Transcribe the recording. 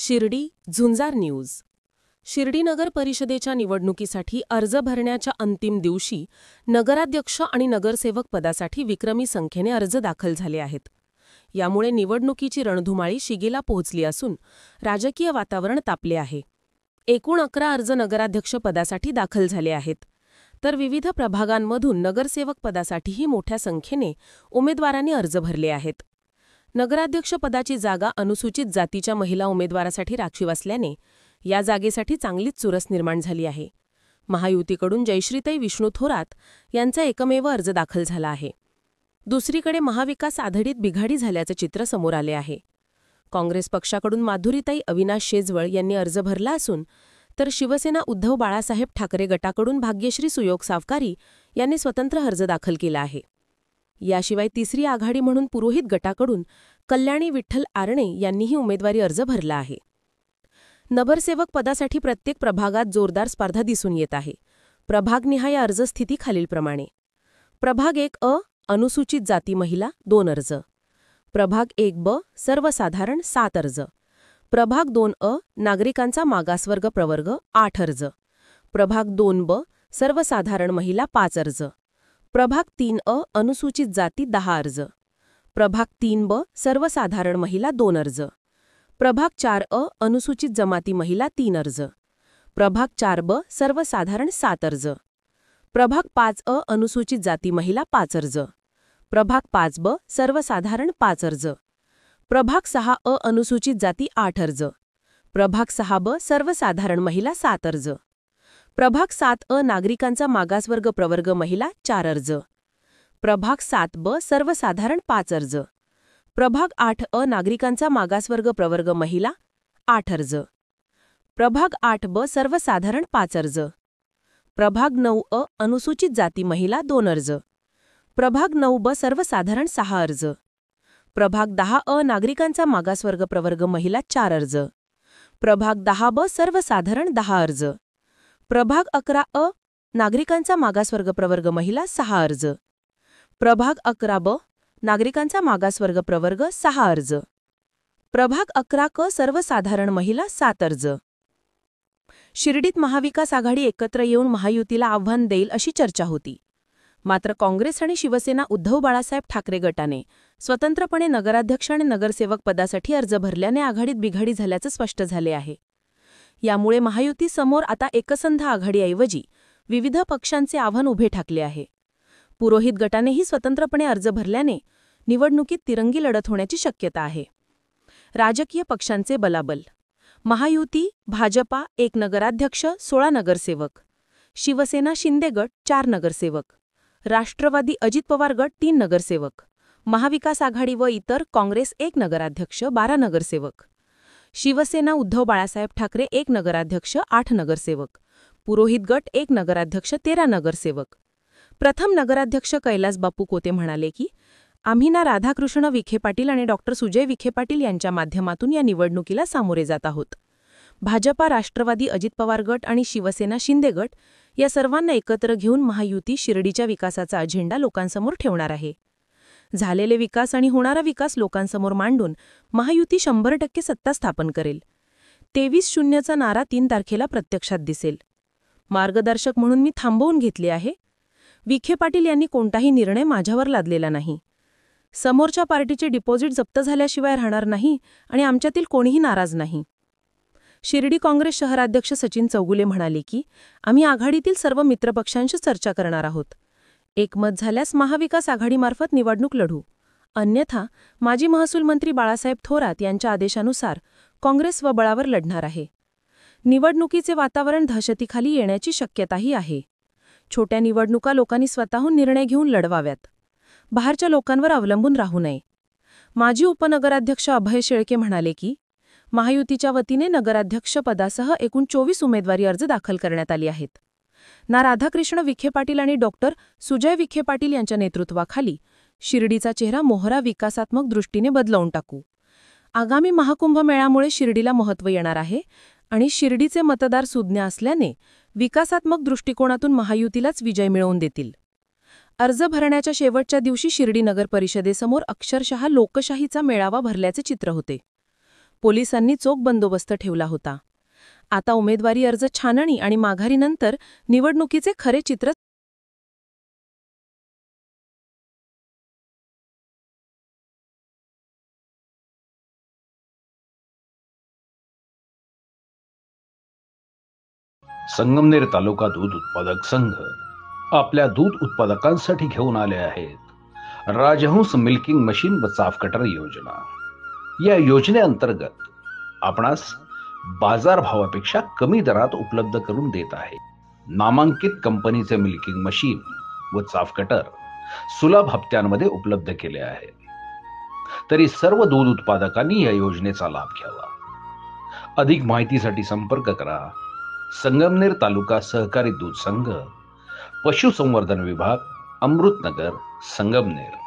शिर्डी झुंजार news. Shirdi नगर परिषदेच्या निवडणुकीसाठी अर्ज भरण्याच्या अंतिम दिवशी नगराध्यक्ष आणि नगरसेवक पदासाठी विक्रमी संख्येने अर्ज दाखल झाले आहेत. यामुळे निवडणुकीची रणधुमाळी शिगेला पोहोचली असून राजकीय वातावरण तापले आहे. एकूण 11 अर्ज नगराध्यक्ष पदासाठी दाखल झाले आहेत, तर विविध प्रभागांमधून नगरसेवक पदासाठीही मोठ्या संख्येने उमेदवारांनी अर्ज भरले आहेत. नगराध्यक्ष पदाची जागा अनुसूचित जातीच्या महिला उमेदवारासाठी राखीव असल्याने या जागेसाठी चांगलीच चुरस निर्माण झाली आहे. महायुतीकडून जयश्रीताई विष्णू थोरात यांचा एकमेव अर्ज दाखल झाला आहे. दुसरीकडे महाविकास आघाडीत बिघाडी झाल्याचे चित्र समोर आले आहे. काँग्रेस पक्षाकडून माधुरीताई अविनाश शेजवळ यांनी अर्ज भरला असून तर शिवसेना उद्धव बाळासाहेब ठाकरे गटाकडून भाग्यश्री सुयोग सावकारी यांनी स्वतंत्र अर्ज दाखल केला आहे. याशिवाय तिसरी आघाडी म्हणून पुरोहित गटाकडून कल्याणी विठ्ठल आरणे यांनीही उमेदवारी अर्ज भरला आहे. नगरसेवक पदासाठी प्रत्येक प्रभागात जोरदार स्पर्धा दिसून येत आहे. प्रभागनिहाय अर्ज स्थिती खालीलप्रमाणे. प्रभाग 1 अनुसूचित जाती महिला 2 अर्ज. प्रभाग 1 सर्वसाधारण 7 अर्ज. प्रभाग 2 नागरिकांचा मागासवर्ग प्रवर्ग 8 अर्ज. प्रभाग 2 सर्वसाधारण महिला 5 अर्ज. प्रभाग 3 अनुसूचित जाती 10 अर्ज. प्रभाग 3 सर्वसाधारण महिला 2 अर्ज. प्रभाग 4 अनुसूचित जमाती महिला 3 अर्ज. प्रभाग 4 सर्वसाधारण 7 अर्ज. प्रभाग 5 अनुसूचित जाती महिला 5 अर्ज. प्रभाग 5 सर्वसाधारण 5 अर्ज. प्रभाग 6 अनुसूचित जाती 8 अर्ज. प्रभाग 6 सर्वसाधारण महिला 7 अर्ज. प्रभाग 7 नागरिकांचा मागासवर्ग प्रवर्ग महिला 4 अर्ज. प्रभाग 7 सर्वसाधारण 5 अर्ज. प्रभाग 8 नागरिकांचा मागासवर्ग प्रवर्ग महिला 8 अर्ज. प्रभाग 8 सर्वसाधारण 5 अर्ज. प्रभाग 9 अनुसूचित जाती महिला 2 अर्ज. प्रभाग 9 सर्वसाधारण 6 अर्ज. प्रभाग 10 नागरिकांचा मागासवर्ग प्रवर्ग महिला 4 अर्ज. प्रभाग 10 सर्वसाधारण 10 अर्ज. प्रभाग 11 नागरिकांचा मागासवर्ग प्रवर्ग महिला 6 अर्ज. प्रभाग 11 नागरिकांचा मागासवर्ग प्रवर्ग 6 अर्ज. प्रभाग 11 सर्वसाधारण महिला 7 अर्ज. शिर्डीत महाविकास आघाडी एकत्र येऊन महायुतीला आव्हान देईल अशी चर्चा होती. मात्र काँग्रेस आणि शिवसेना उद्धव बाळासाहेब ठाकरे गटाने स्वतंत्रपणे नगराध्यक्ष आणि नगरसेवक पदासाठी अर्ज भरल्याने आघाडीत बिघाडी झाल्याचं स्पष्ट झाले आहे. यामुळे महायुतीसमोर आता एकसंध आघाडीऐवजी विविध पक्षांचे आव्हान उभे ठाकले आहे. पुरोहित गटानेही स्वतंत्रपणे अर्ज भरल्याने निवडणुकीत तिरंगी लढत होण्याची शक्यता आहे. राजकीय पक्षांचे बलाबल. महायुती भाजपा 1 नगराध्यक्ष 16 नगरसेवक. शिवसेना शिंदे गट 4 नगरसेवक. राष्ट्रवादी अजित पवार गट 3 नगरसेवक. महाविकास आघाडी व इतर काँग्रेस 1 नगराध्यक्ष 12 नगरसेवक. शिवसेना उद्धव बाळासाहेब ठाकरे 1 नगराध्यक्ष 8 नगरसेवक. पुरोहित गट 1 नगराध्यक्ष 13 नगरसेवक. प्रथम नगराध्यक्ष कैलास बापू कोते म्हणाले की आम्ही ना राधाकृष्ण विखे पाटील आणि डॉक्टर सुजय विखे पाटील यांच्या माध्यमातून या निवडणुकीला सामोरे जात आहोत. भाजपा राष्ट्रवादी अजित पवार गट आणि शिवसेना शिंदे गट या सर्वांना एकत्र घेऊन महायुती शिर्डीच्या विकासाचा अजेंडा लोकांसमोर ठेवणार आहे. झालेले विकास आणि होणारा विकास लोकांसमोर मांडून महायुती 100% सत्ता स्थापन करेल. 23-0चा नारा 3 तारखेला प्रत्यक्षात दिसेल. मार्गदर्शक म्हणून मी थांबवून घेतले आहे. विखे पाटील यांनी कोणताही निर्णय माझ्यावर लादलेला नाही. समोरच्या पार्टीचे डिपॉझिट जप्त झाल्याशिवाय राहणार नाही आणि आमच्यातील कोणीही नाराज नाही. शिर्डी काँग्रेस शहराध्यक्ष सचिन चौगुले म्हणाले की आम्ही आघाडीतील सर्व मित्रपक्षांशी चर्चा करणार आहोत. एकमत झाल्यास महाविकास आघाडीमार्फत निवडणूक लढू. अन्यथा माजी महसूल मंत्री बाळासाहेब थोरात यांच्या आदेशानुसार काँग्रेस स्वबळावर लढणार आहे. निवडणुकीचे वातावरण दहशतीखाली येण्याची शक्यताही आहे. छोट्या निवडणुका लोकांनी स्वतःहून निर्णय घेऊन लढवाव्यात. बाहेरच्या लोकांवर अवलंबून राहू नये. माजी उपनगराध्यक्ष अभय शेळके म्हणाले की महायुतीच्या वतीने नगराध्यक्ष पदासह एकूण 24 उमेदवारी अर्ज दाखल करण्यात आली आहेत. ना राधाकृष्ण विखे पाटील आणि डॉक्टर सुजय विखे पाटील यांच्या नेतृत्वाखाली शिर्डीचा चेहरा मोहरा विकासात्मक दृष्टीने बदलवून टाकू. आगामी महाकुंभमेळ्यामुळे शिर्डीला महत्त्व येणार आहे आणि शिर्डीचे मतदार सुज्ञ असल्याने विकासात्मक दृष्टिकोनातून महायुतीलाच विजय मिळवून देतील. अर्ज भरण्याच्या शेवटच्या दिवशी शिर्डी नगर परिषदेसमोर अक्षरशः लोकशाहीचा मेळावा भरल्याचे चित्र होते. पोलिसांनी चोख बंदोबस्त ठेवला होता. आता उमेदवारी अर्ज छाननी आणि माघारीनंतर निवडणुकीचे खरे चित्र संगमनेर तालुका दूध उत्पादक संघ आपल्या दूध उत्पादकांसाठी घेऊन आले आहेत राजहंस मिल्किंग मशीन व चाफ कटर योजना. या योजनेअंतर्गत आपणास बाजारभावापेक्षा कमी दरात उपलब्ध करून देत आहे. नामांकित कंपनीचे मिल्किंग मशीन व चाफ कटर सुलभ हप्त्यांमध्ये उपलब्ध केले आहे. तरी सर्व दूध उत्पादकांनी या योजनेचा लाभ घ्यावा. अधिक माहितीसाठी संपर्क करा संगमनेर तालुका सहकारी दूध संघ, पशुसंवर्धन विभाग, अमृतनगर, संगमनेर.